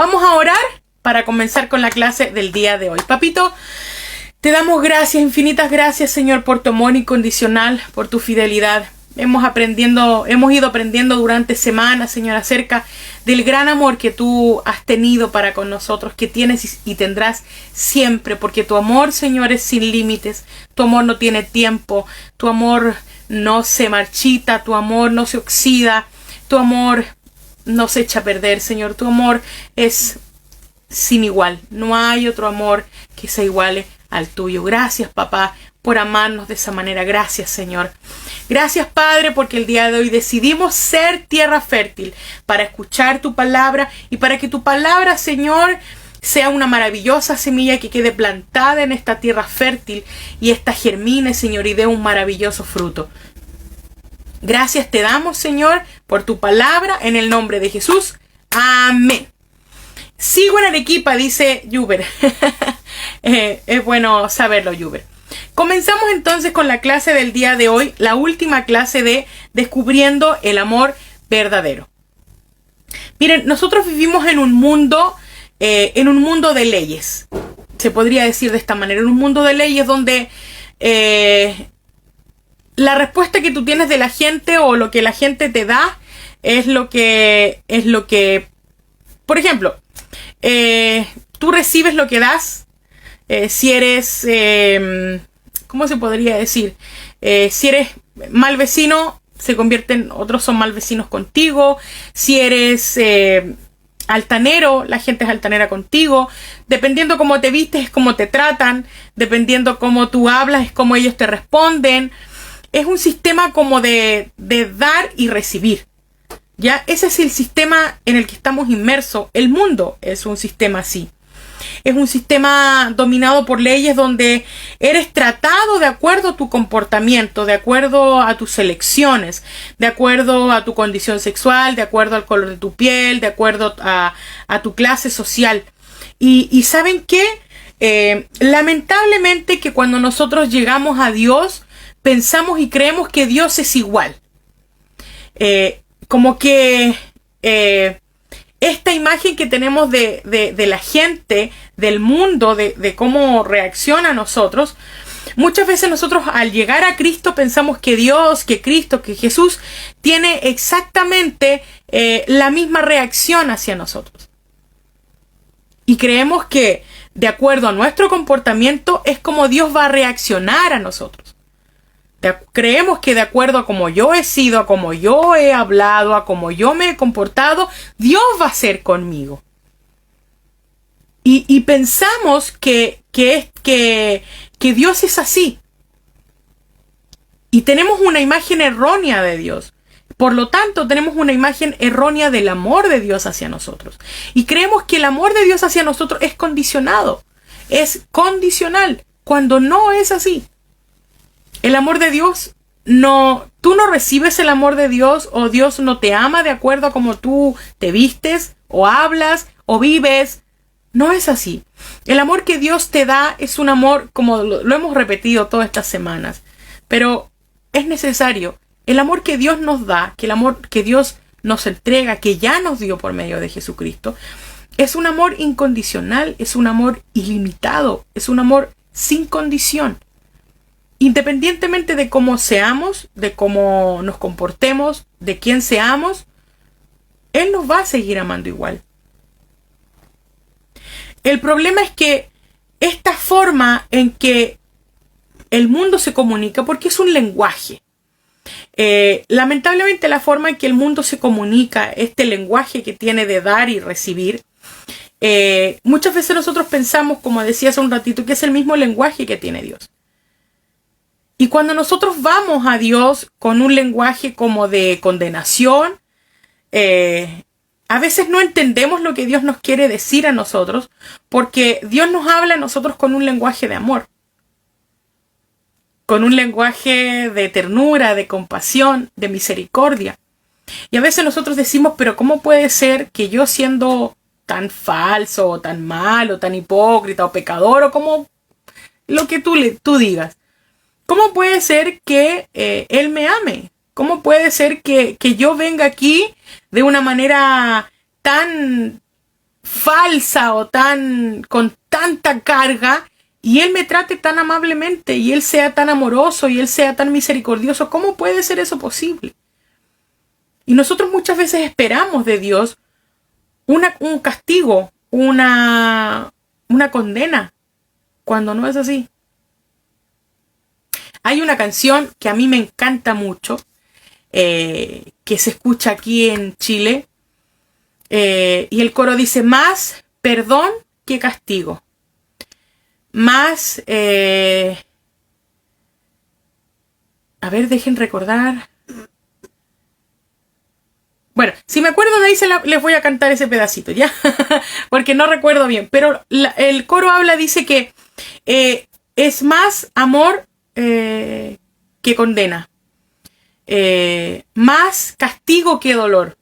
Vamos a orar para comenzar con la clase del día de hoy. Papito, te damos gracias, infinitas gracias, Señor, por tu amor incondicional, por tu fidelidad. Hemos ido aprendiendo durante semanas, Señor, acerca del gran amor que tú has tenido para con nosotros, que tienes y tendrás siempre, porque tu amor, Señor, es sin límites. Tu amor no tiene tiempo, tu amor no se marchita, tu amor no se oxida, tu amor no se echa a perder, Señor. Tu amor es sin igual. No hay otro amor que se iguale al tuyo. Gracias, papá, por amarnos de esa manera. Gracias, Señor. Gracias, Padre, porque el día de hoy decidimos ser tierra fértil para escuchar tu palabra y para que tu palabra, Señor, sea una maravillosa semilla que quede plantada en esta tierra fértil y esta germine, Señor, y dé un maravilloso fruto. Gracias te damos, Señor, por tu palabra, en el nombre de Jesús. Amén. Sigo en Arequipa, dice Yuber. Es bueno saberlo, Yuber. Comenzamos entonces con la clase del día de hoy, la última clase de Descubriendo el Amor Verdadero. Miren, nosotros vivimos en un mundo de leyes. Se podría decir de esta manera, en un mundo de leyes donde la respuesta que tú tienes de la gente o lo que la gente te da es lo que, por ejemplo, tú recibes lo que das. Si eres, ¿cómo se podría decir? Si eres mal vecino, otros son mal vecinos contigo. Si eres altanero, la gente es altanera contigo. Dependiendo cómo te vistes, es como te tratan. Dependiendo cómo tú hablas, es como ellos te responden. Es un sistema como de dar y recibir. ¿Ya? Ese es el sistema en el que estamos inmersos. El mundo es un sistema así. Es un sistema dominado por leyes donde eres tratado de acuerdo a tu comportamiento, de acuerdo a tus elecciones, de acuerdo a tu condición sexual, de acuerdo al color de tu piel, de acuerdo a tu clase social. Y ¿saben qué? Lamentablemente que cuando nosotros llegamos a Dios, pensamos y creemos que Dios es igual. Como que esta imagen que tenemos de la gente, del mundo, de cómo reacciona a nosotros, muchas veces nosotros al llegar a Cristo pensamos que Dios, que Cristo, que Jesús tiene exactamente la misma reacción hacia nosotros. Y creemos que de acuerdo a nuestro comportamiento es como Dios va a reaccionar a nosotros. Creemos que de acuerdo a como yo he sido, a como yo he hablado, a como yo me he comportado, Dios va a ser conmigo. Y pensamos que Dios es así. Y tenemos una imagen errónea de Dios. Por lo tanto, tenemos una imagen errónea del amor de Dios hacia nosotros. Y creemos que el amor de Dios hacia nosotros es condicionado. Es condicional, cuando no es así. El amor de Dios, tú no recibes el amor de Dios o Dios no te ama de acuerdo a cómo tú te vistes o hablas o vives. No es así. El amor que Dios te da es un amor, como lo hemos repetido todas estas semanas, pero es necesario. El amor que Dios nos da, que el amor que Dios nos entrega, que ya nos dio por medio de Jesucristo, es un amor incondicional, es un amor ilimitado, es un amor sin condición. Independientemente de cómo seamos, de cómo nos comportemos, de quién seamos, Él nos va a seguir amando igual. El problema es que esta forma en que el mundo se comunica, porque es un lenguaje. Lamentablemente la forma en que el mundo se comunica, este lenguaje que tiene de dar y recibir, muchas veces nosotros pensamos, como decía hace un ratito, que es el mismo lenguaje que tiene Dios. Y cuando nosotros vamos a Dios con un lenguaje como de condenación, a veces no entendemos lo que Dios nos quiere decir a nosotros, porque Dios nos habla a nosotros con un lenguaje de amor, con un lenguaje de ternura, de compasión, de misericordia. Y a veces nosotros decimos, pero ¿cómo puede ser que yo siendo tan falso, o tan malo, tan hipócrita, o pecador, o como lo que tú digas? ¿Cómo puede ser que Él me ame? ¿Cómo puede ser que yo venga aquí de una manera tan falsa o tan con tanta carga, y Él me trate tan amablemente, y Él sea tan amoroso, y Él sea tan misericordioso? ¿Cómo puede ser eso posible? Y nosotros muchas veces esperamos de Dios un castigo, una condena, cuando no es así. Hay una canción que a mí me encanta mucho, que se escucha aquí en Chile, y el coro dice: más perdón que castigo, más... a ver, dejen recordar. Bueno, si me acuerdo de ahí les voy a cantar ese pedacito, ¿ya? Porque no recuerdo bien. Pero el coro dice que es más amor que condena. Más castigo que dolor.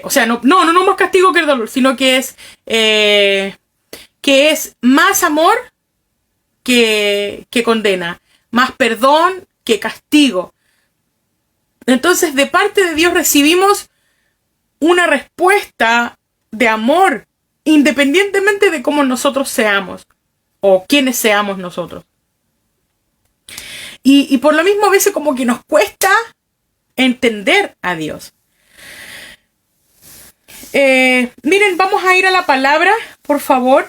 O sea, no más castigo que dolor, sino que es más amor que condena. Más perdón que castigo. Entonces, de parte de Dios recibimos una respuesta de amor, independientemente de cómo nosotros seamos o quiénes seamos nosotros. Y por lo mismo a veces como que nos cuesta entender a Dios. Miren, vamos a ir a la palabra, por favor.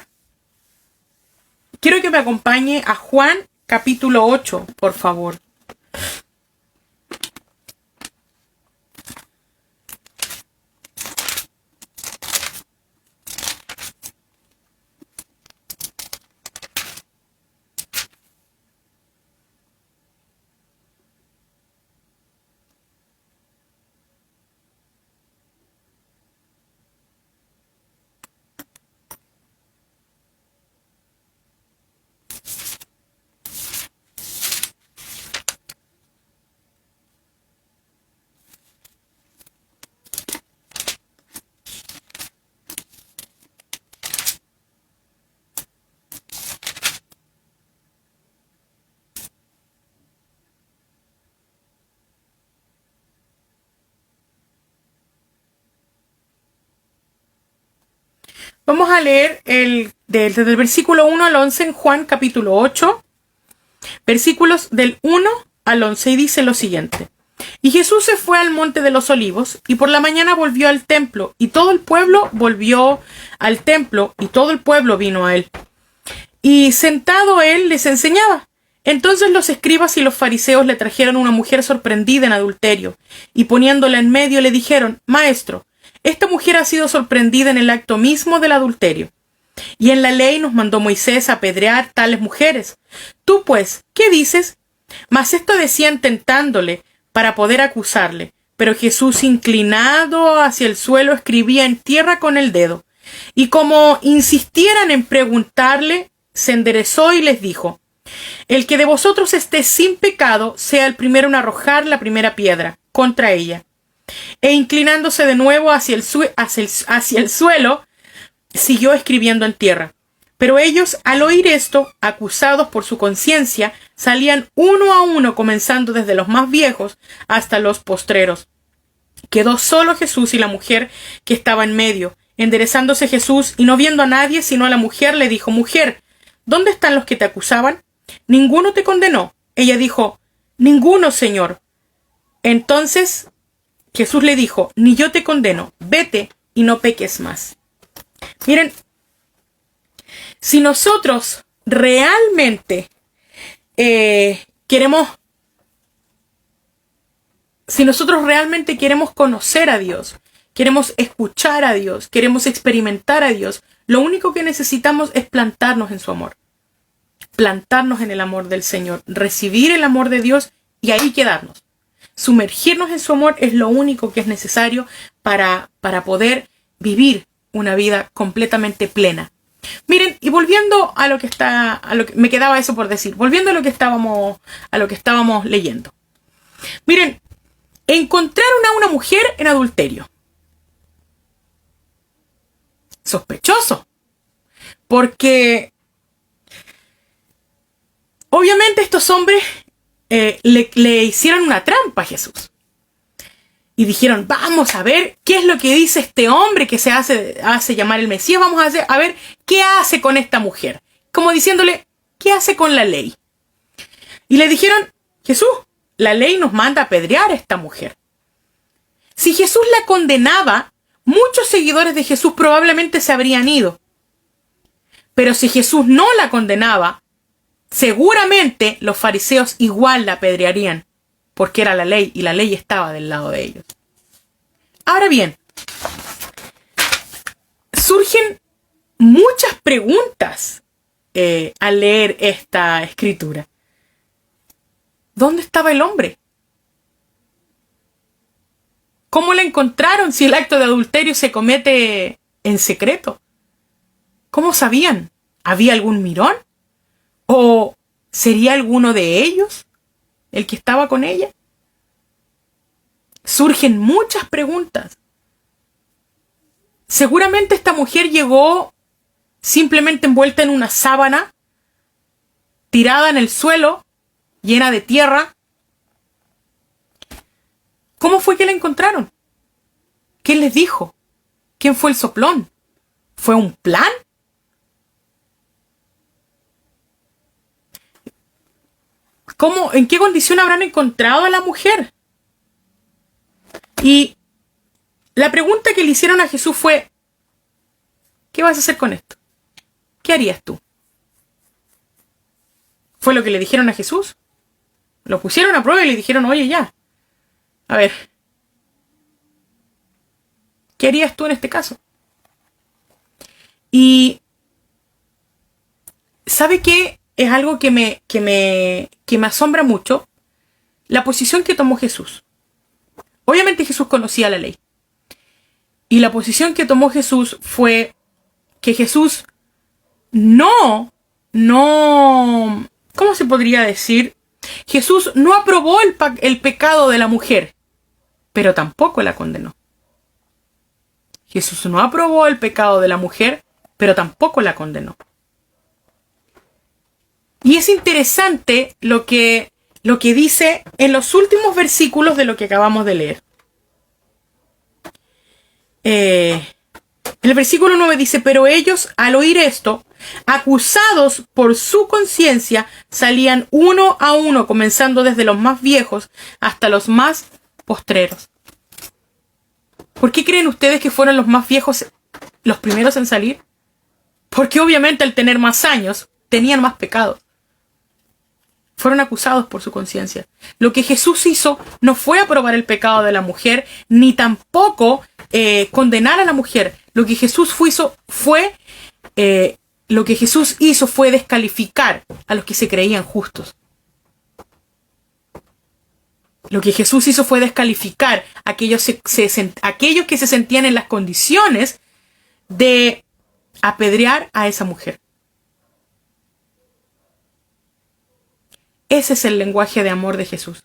Quiero que me acompañe a Juan capítulo 8, por favor. Vamos a leer desde el versículo 1 al 11 en Juan capítulo 8, versículos del 1 al 11, y dice lo siguiente. Y Jesús se fue al monte de los olivos, y por la mañana volvió al templo, y todo el pueblo volvió al templo, y todo el pueblo vino a él. Y sentado él les enseñaba. Entonces los escribas y los fariseos le trajeron una mujer sorprendida en adulterio, y poniéndola en medio le dijeron: Maestro, esta mujer ha sido sorprendida en el acto mismo del adulterio. Y en la ley nos mandó Moisés a apedrear tales mujeres. Tú, pues, ¿qué dices? Mas esto decían tentándole para poder acusarle. Pero Jesús, inclinado hacia el suelo, escribía en tierra con el dedo. Y como insistieran en preguntarle, se enderezó y les dijo: El que de vosotros esté sin pecado, sea el primero en arrojar la primera piedra contra ella. E inclinándose de nuevo hacia el suelo, siguió escribiendo en tierra. Pero ellos, al oír esto, acusados por su conciencia, salían uno a uno, comenzando desde los más viejos hasta los postreros. Quedó solo Jesús y la mujer que estaba en medio. Enderezándose Jesús, y no viendo a nadie sino a la mujer, le dijo: Mujer, ¿dónde están los que te acusaban? ¿Ninguno te condenó? Ella dijo: Ninguno, Señor. Entonces Jesús le dijo: Ni yo te condeno, vete y no peques más. Miren, si nosotros realmente queremos conocer a Dios, queremos escuchar a Dios, queremos experimentar a Dios, lo único que necesitamos es plantarnos en su amor, plantarnos en el amor del Señor, recibir el amor de Dios y ahí quedarnos. Sumergirnos en su amor es lo único que es necesario para poder vivir una vida completamente plena. Miren, y volviendo a lo que me quedaba eso por decir, volviendo a lo que estábamos leyendo. Miren, encontraron a una mujer en adulterio. Sospechoso. Porque obviamente estos hombres le hicieron una trampa a Jesús. Y dijeron, vamos a ver qué es lo que dice este hombre que se hace llamar el Mesías. Vamos a ver qué hace con esta mujer. Como diciéndole, ¿qué hace con la ley? Y le dijeron, Jesús, la ley nos manda a apedrear a esta mujer. Si Jesús la condenaba, muchos seguidores de Jesús probablemente se habrían ido. Pero si Jesús no la condenaba, seguramente los fariseos igual la apedrearían, porque era la ley y la ley estaba del lado de ellos. Ahora bien, surgen muchas preguntas al leer esta escritura. ¿Dónde estaba el hombre? ¿Cómo la encontraron si el acto de adulterio se comete en secreto? ¿Cómo sabían? ¿Había algún mirón? ¿O sería alguno de ellos el que estaba con ella? Surgen muchas preguntas. Seguramente esta mujer llegó simplemente envuelta en una sábana, tirada en el suelo, llena de tierra. ¿Cómo fue que la encontraron? ¿Quién les dijo? ¿Quién fue el soplón? ¿Fue un plan? ¿En qué condición habrán encontrado a la mujer? Y la pregunta que le hicieron a Jesús fue, ¿qué vas a hacer con esto? ¿Qué harías tú? ¿Fue lo que le dijeron a Jesús? Lo pusieron a prueba y le dijeron, oye, ya. A ver, ¿qué harías tú en este caso? Y ¿sabe qué? Es algo que me asombra mucho, la posición que tomó Jesús. Obviamente Jesús conocía la ley. Y la posición que tomó Jesús fue que Jesús no, ¿cómo se podría decir? Jesús no aprobó el pecado de la mujer, pero tampoco la condenó. Jesús no aprobó el pecado de la mujer, pero tampoco la condenó. Y es interesante lo que dice en los últimos versículos de lo que acabamos de leer. El versículo 9 dice, pero ellos, al oír esto, acusados por su conciencia, salían uno a uno, comenzando desde los más viejos hasta los más postreros. ¿Por qué creen ustedes que fueron los más viejos los primeros en salir? Porque obviamente al tener más años, tenían más pecados. Fueron acusados por su conciencia. Lo que Jesús hizo no fue aprobar el pecado de la mujer, ni tampoco condenar a la mujer. Lo que Jesús hizo fue descalificar a los que se creían justos. Lo que Jesús hizo fue descalificar a aquellos que se sentían en las condiciones de apedrear a esa mujer. Ese es el lenguaje de amor de Jesús.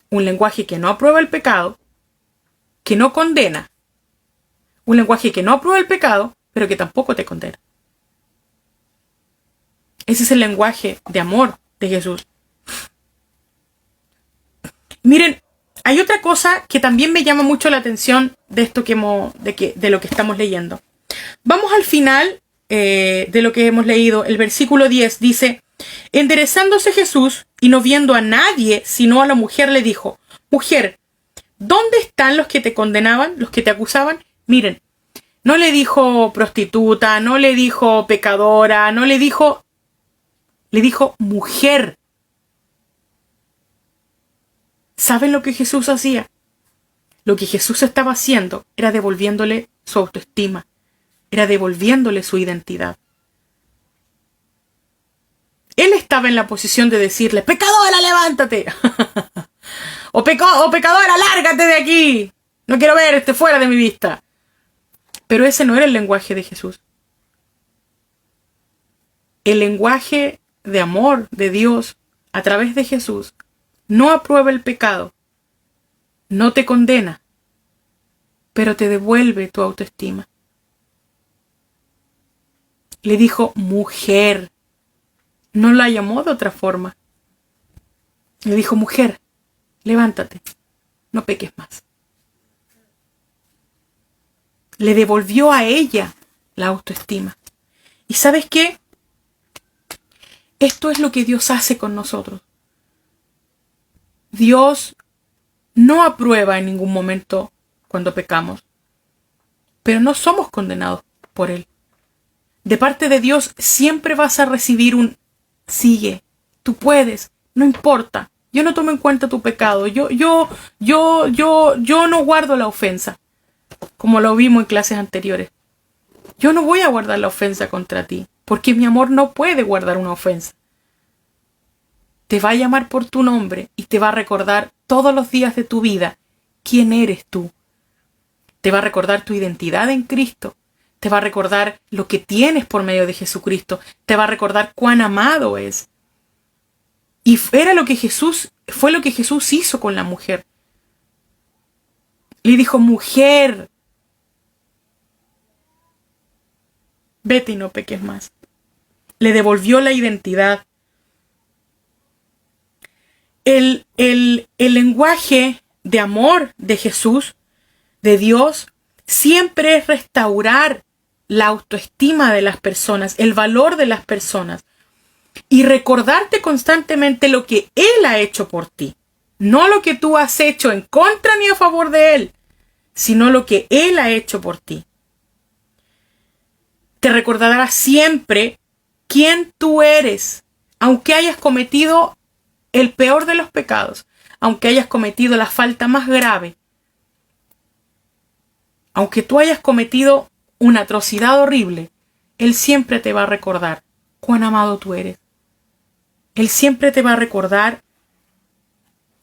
Un lenguaje que no aprueba el pecado, que no condena. Un lenguaje que no aprueba el pecado, pero que tampoco te condena. Ese es el lenguaje de amor de Jesús. Miren, hay otra cosa que también me llama mucho la atención de esto de lo que estamos leyendo. Vamos al final de lo que hemos leído. El versículo 10 dice, enderezándose Jesús y no viendo a nadie sino a la mujer, le dijo, mujer, ¿dónde están los que te condenaban, los que te acusaban? Miren, no le dijo prostituta, no le dijo pecadora, le dijo mujer. ¿Saben lo que Jesús hacía? Lo que Jesús estaba haciendo era devolviéndole su autoestima, era devolviéndole su identidad. Él estaba en la posición de decirle, pecadora, levántate. o pecadora, lárgate de aquí. No quiero verte, fuera de mi vista. Pero ese no era el lenguaje de Jesús. El lenguaje de amor de Dios a través de Jesús no aprueba el pecado, no te condena, pero te devuelve tu autoestima. Le dijo mujer. No la llamó de otra forma. Le dijo, mujer, levántate. no peques más. Le devolvió a ella la autoestima. ¿Y sabes qué? Esto es lo que Dios hace con nosotros. Dios no aprueba en ningún momento cuando pecamos, pero no somos condenados por Él. De parte de Dios siempre vas a recibir un sigue, tú puedes, no importa. Yo no tomo en cuenta tu pecado. Yo no guardo la ofensa, como lo vimos en clases anteriores. Yo no voy a guardar la ofensa contra ti, porque mi amor no puede guardar una ofensa. Te va a llamar por tu nombre y te va a recordar todos los días de tu vida quién eres tú. Te va a recordar tu identidad en Cristo. Te va a recordar lo que tienes por medio de Jesucristo. Te va a recordar cuán amado es. Y fue lo que Jesús hizo con la mujer. Le dijo, mujer, vete y no peques más. Le devolvió la identidad. El lenguaje de amor de Jesús, de Dios, siempre es restaurar la autoestima de las personas, el valor de las personas y recordarte constantemente lo que Él ha hecho por ti. No lo que tú has hecho en contra ni a favor de Él, sino lo que Él ha hecho por ti. Te recordará siempre quién tú eres, aunque hayas cometido el peor de los pecados, aunque hayas cometido la falta más grave, aunque tú hayas cometido una atrocidad horrible, Él siempre te va a recordar cuán amado tú eres. Él siempre te va a recordar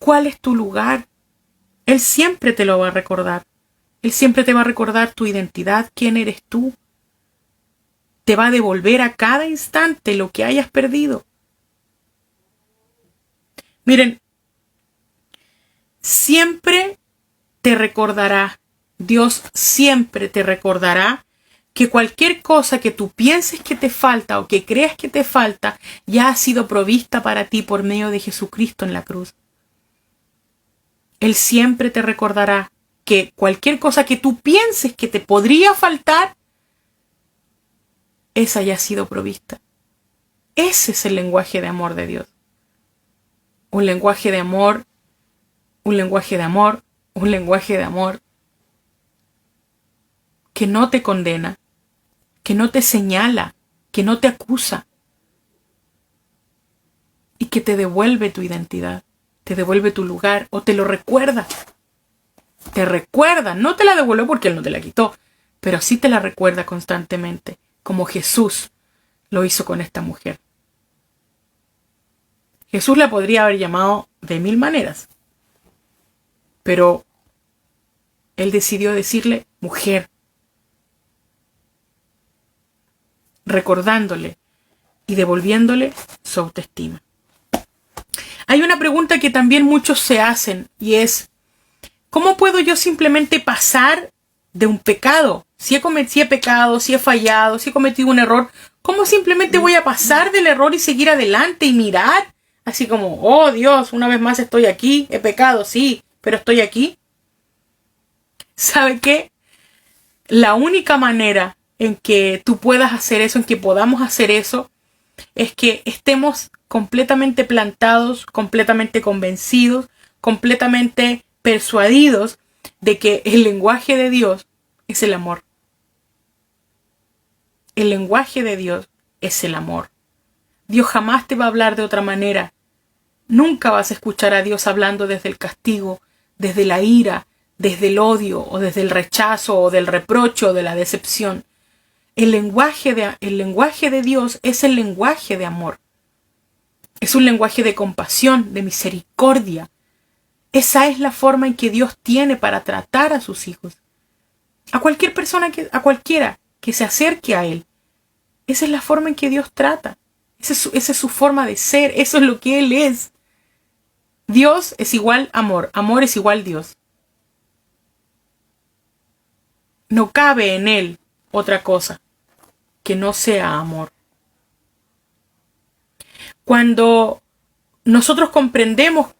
cuál es tu lugar. Él siempre te lo va a recordar. Él siempre te va a recordar tu identidad, quién eres tú. Te va a devolver a cada instante lo que hayas perdido. Miren, siempre te recordará, Dios siempre te recordará que cualquier cosa que tú pienses que te falta o que creas que te falta ya ha sido provista para ti por medio de Jesucristo en la cruz. Él siempre te recordará que cualquier cosa que tú pienses que te podría faltar, esa ya ha sido provista. Ese es el lenguaje de amor de Dios. Un lenguaje de amor, un lenguaje de amor, un lenguaje de amor que no te condena, que no te señala, que no te acusa y que te devuelve tu identidad, te devuelve tu lugar o te lo recuerda. Te recuerda, no te la devuelve porque Él no te la quitó, pero sí te la recuerda constantemente, como Jesús lo hizo con esta mujer. Jesús la podría haber llamado de 1000 maneras, pero Él decidió decirle mujer, recordándole y devolviéndole su autoestima. Hay una pregunta que también muchos se hacen y es, ¿cómo puedo yo simplemente pasar de un pecado? Si he pecado, si he fallado, si he cometido un error, ¿cómo simplemente voy a pasar del error y seguir adelante y mirar? Así como, oh Dios, una vez más estoy aquí, he pecado, sí, pero estoy aquí. ¿Sabe qué? La única manera en que tú puedas hacer eso, en que podamos hacer eso, es que estemos completamente plantados, completamente convencidos, completamente persuadidos de que el lenguaje de Dios es el amor. El lenguaje de Dios es el amor. Dios jamás te va a hablar de otra manera. Nunca vas a escuchar a Dios hablando desde el castigo, desde la ira, desde el odio, o desde el rechazo, o del reproche, o de la decepción. El lenguaje de Dios es el lenguaje de amor. Es un lenguaje de compasión, de misericordia. Esa es la forma en que Dios tiene para tratar a sus hijos. A cualquiera que se acerque a Él. Esa es la forma en que Dios trata. Esa es su forma de ser. Eso es lo que Él es. Dios es igual amor. Amor es igual Dios. No cabe en Él otra cosa que no sea amor. Cuando nosotros comprendemos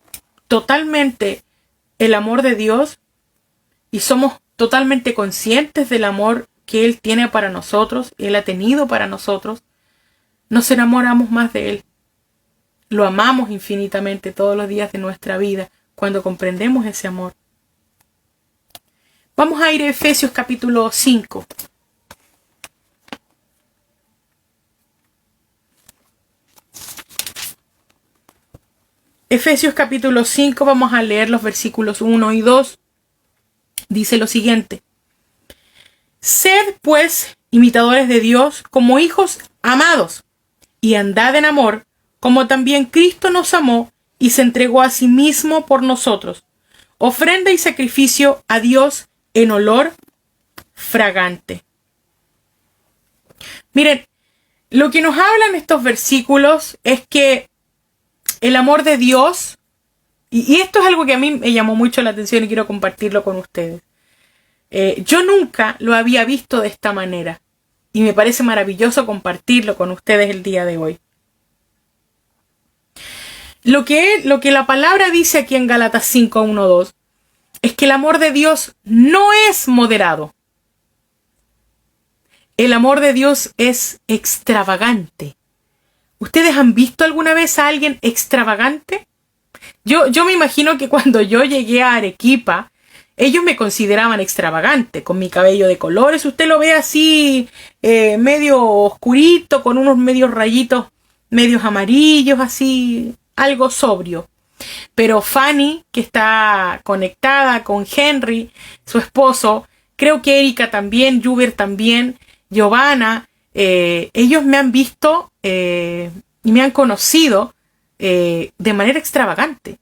totalmente el amor de Dios y somos totalmente conscientes del amor que Él tiene para nosotros, Él ha tenido para nosotros, nos enamoramos más de Él. Lo amamos infinitamente todos los días de nuestra vida cuando comprendemos ese amor. Vamos a ir a Efesios capítulo 5. Efesios capítulo 5, vamos a leer los versículos 1 y 2. Dice lo siguiente: Sed, pues, imitadores de Dios como hijos amados, y andad en amor, como también Cristo nos amó y se entregó a sí mismo por nosotros, ofrenda y sacrificio a Dios en olor fragante. Miren, lo que nos hablan estos versículos es que el amor de Dios, y esto es algo que a mí me llamó mucho la atención y quiero compartirlo con ustedes. Yo nunca lo había visto de esta manera y me parece maravilloso compartirlo con ustedes el día de hoy. Lo que la palabra dice aquí en Gálatas 5, 1, 2 es que el amor de Dios no es moderado. El amor de Dios es extravagante. ¿Ustedes han visto alguna vez a alguien extravagante? Yo me imagino que cuando yo llegué a Arequipa, ellos me consideraban extravagante, con mi cabello de colores. Usted lo ve así, medio oscurito, con unos medios rayitos, medios amarillos, así, algo sobrio. Pero Fanny, que está conectada con Henry, su esposo, creo que Erika también, Juber también, Giovanna, ellos me han visto y me han conocido de manera extravagante.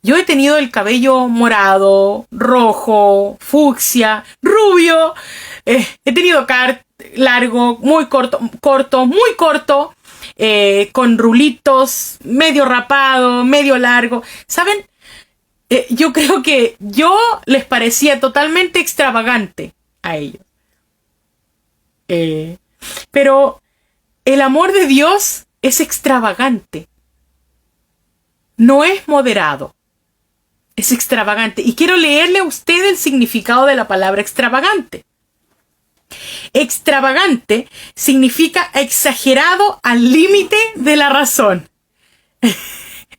Yo he tenido el cabello morado, rojo, fucsia, rubio. He tenido largo, muy corto, muy corto, con rulitos, medio rapado, medio largo. ¿Saben? Yo creo que yo les parecía totalmente extravagante a ellos. Pero el amor de Dios es extravagante. No es moderado. Es extravagante. Y quiero leerle a usted el significado de la palabra extravagante. Extravagante significa exagerado al límite de la razón.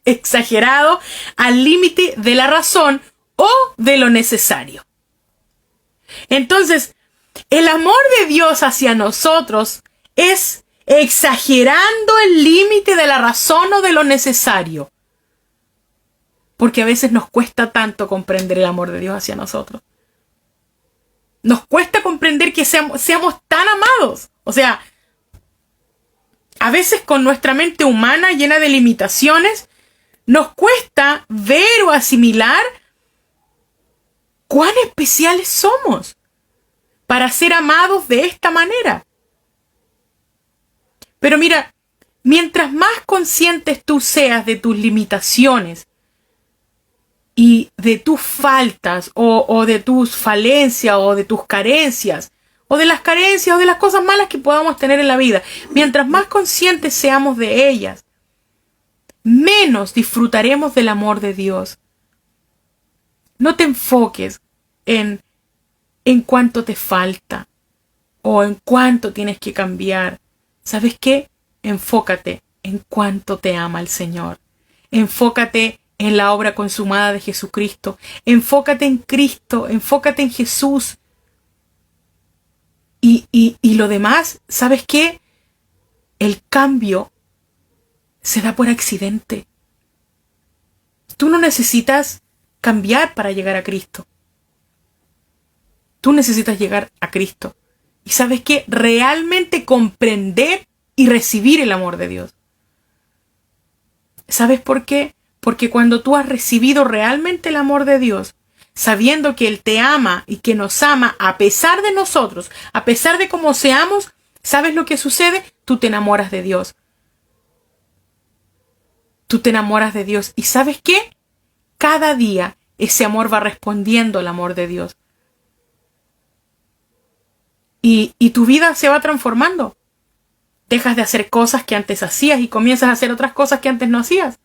Exagerado al límite de la razón o de lo necesario. Entonces, el amor de Dios hacia nosotros es exagerando el límite de la razón o de lo necesario. Porque a veces nos cuesta tanto comprender el amor de Dios hacia nosotros. Nos cuesta comprender que seamos tan amados. O sea, a veces con nuestra mente humana llena de limitaciones, nos cuesta ver o asimilar cuán especiales somos para ser amados de esta manera. Pero mira, mientras más conscientes tú seas de tus limitaciones, y de tus faltas o de tus falencias o de tus carencias o de las carencias o de las cosas malas que podamos tener en la vida, mientras más conscientes seamos de ellas, menos disfrutaremos del amor de Dios. No te enfoques en cuánto te falta o en cuánto tienes que cambiar. ¿Sabes qué? Enfócate en cuánto te ama el Señor. Enfócate en la obra consumada de Jesucristo. Enfócate en Cristo, enfócate en Jesús. Y lo demás, ¿sabes qué? El cambio se da por accidente. Tú no necesitas cambiar para llegar a Cristo. Tú necesitas llegar a Cristo. Y ¿sabes qué? Realmente comprender y recibir el amor de Dios. ¿Sabes por qué? Porque cuando tú has recibido realmente el amor de Dios, sabiendo que Él te ama y que nos ama a pesar de nosotros, a pesar de cómo seamos, ¿sabes lo que sucede? Tú te enamoras de Dios. Tú te enamoras de Dios. ¿Y sabes qué? Cada día ese amor va respondiendo al amor de Dios. Y tu vida se va transformando. Dejas de hacer cosas que antes hacías y comienzas a hacer otras cosas que antes no hacías.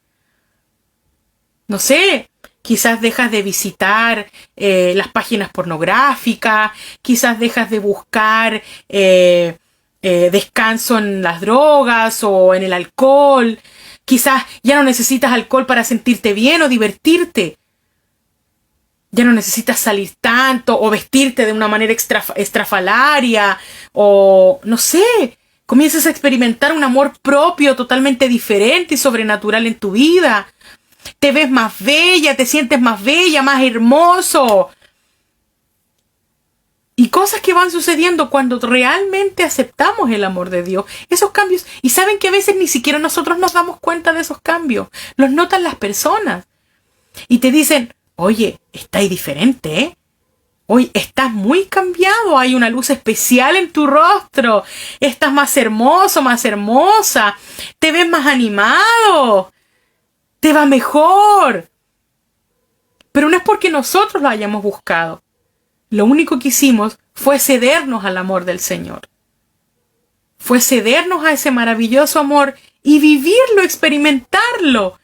No sé, quizás dejas de visitar las páginas pornográficas, quizás dejas de buscar descanso en las drogas o en el alcohol, quizás ya no necesitas alcohol para sentirte bien o divertirte. Ya no necesitas salir tanto o vestirte de una manera estrafalaria o no sé, comienzas a experimentar un amor propio totalmente diferente y sobrenatural en tu vida. Te ves más bella, te sientes más bella, más hermoso. Y cosas que van sucediendo cuando realmente aceptamos el amor de Dios. Esos cambios. Y saben que a veces ni siquiera nosotros nos damos cuenta de esos cambios. Los notan las personas. Y te dicen, oye, estás diferente, ¿eh? Hoy estás muy cambiado, hay una luz especial en tu rostro. Estás más hermoso, más hermosa. Te ves más animado. Te va mejor. Pero no es porque nosotros lo hayamos buscado. Lo único que hicimos fue cedernos al amor del Señor. Fue cedernos a ese maravilloso amor y vivirlo, experimentarlo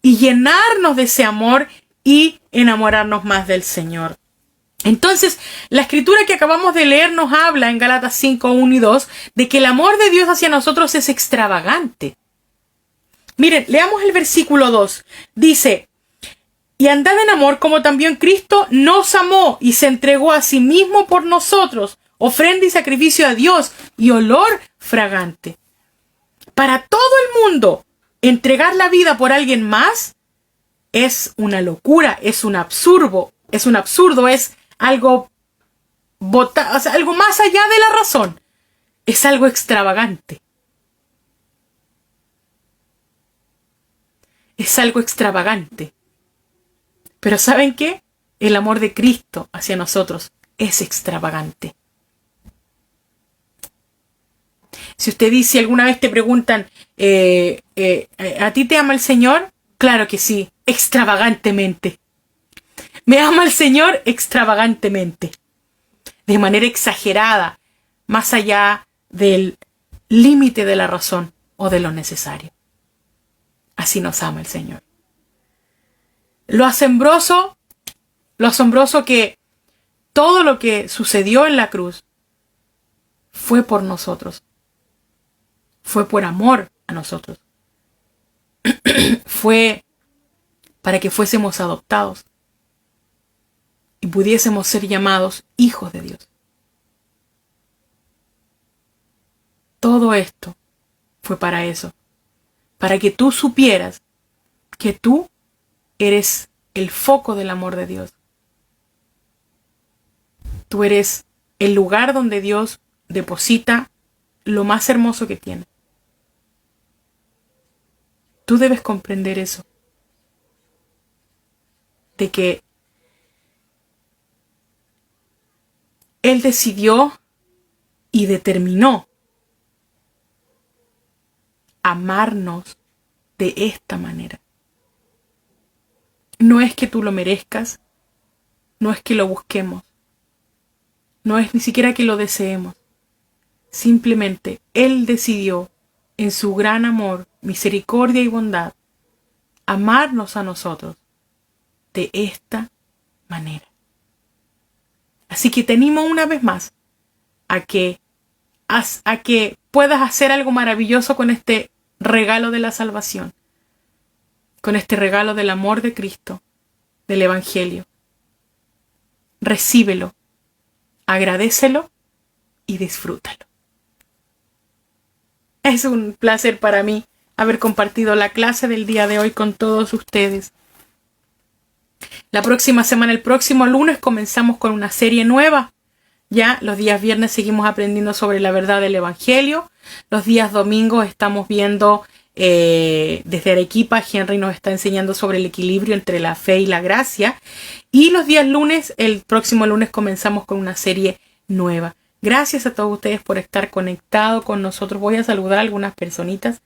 y llenarnos de ese amor y enamorarnos más del Señor. Entonces, la escritura que acabamos de leer nos habla en Gálatas 5, 1 y 2 de que el amor de Dios hacia nosotros es extravagante. Miren, leamos el versículo 2. Dice, y andad en amor como también Cristo nos amó y se entregó a sí mismo por nosotros, ofrenda y sacrificio a Dios y olor fragante. Para todo el mundo, entregar la vida por alguien más es una locura, es un absurdo, es algo algo más allá de la razón. Es algo extravagante. Es algo extravagante. Pero ¿saben qué? El amor de Cristo hacia nosotros es extravagante. Si usted dice, alguna vez te preguntan, ¿a ti te ama el Señor? Claro que sí, extravagantemente. Me ama el Señor extravagantemente. De manera exagerada, más allá del límite de la razón o de lo necesario. Así nos ama el Señor. Lo asombroso que todo lo que sucedió en la cruz fue por nosotros. Fue por amor a nosotros. Fue para que fuésemos adoptados y pudiésemos ser llamados hijos de Dios. Todo esto fue para eso. Para que tú supieras que tú eres el foco del amor de Dios. Tú eres el lugar donde Dios deposita lo más hermoso que tiene. Tú debes comprender eso. De que Él decidió y determinó amarnos de esta manera. No es que tú lo merezcas, no es que lo busquemos, no es ni siquiera que lo deseemos. Simplemente Él decidió, en su gran amor, misericordia y bondad, amarnos a nosotros de esta manera. Así que te animo una vez más a que puedas hacer algo maravilloso con este regalo de la salvación, con este regalo del amor de Cristo, del Evangelio. Recíbelo, agradécelo y disfrútalo. Es un placer para mí haber compartido la clase del día de hoy con todos ustedes. La próxima semana, el próximo lunes, comenzamos con una serie nueva. Ya los días viernes seguimos aprendiendo sobre la verdad del Evangelio. Los días domingos estamos viendo desde Arequipa, Henry nos está enseñando sobre el equilibrio entre la fe y la gracia. Y los días lunes, el próximo lunes, comenzamos con una serie nueva. Gracias a todos ustedes por estar conectados con nosotros. Voy a saludar a algunas personitas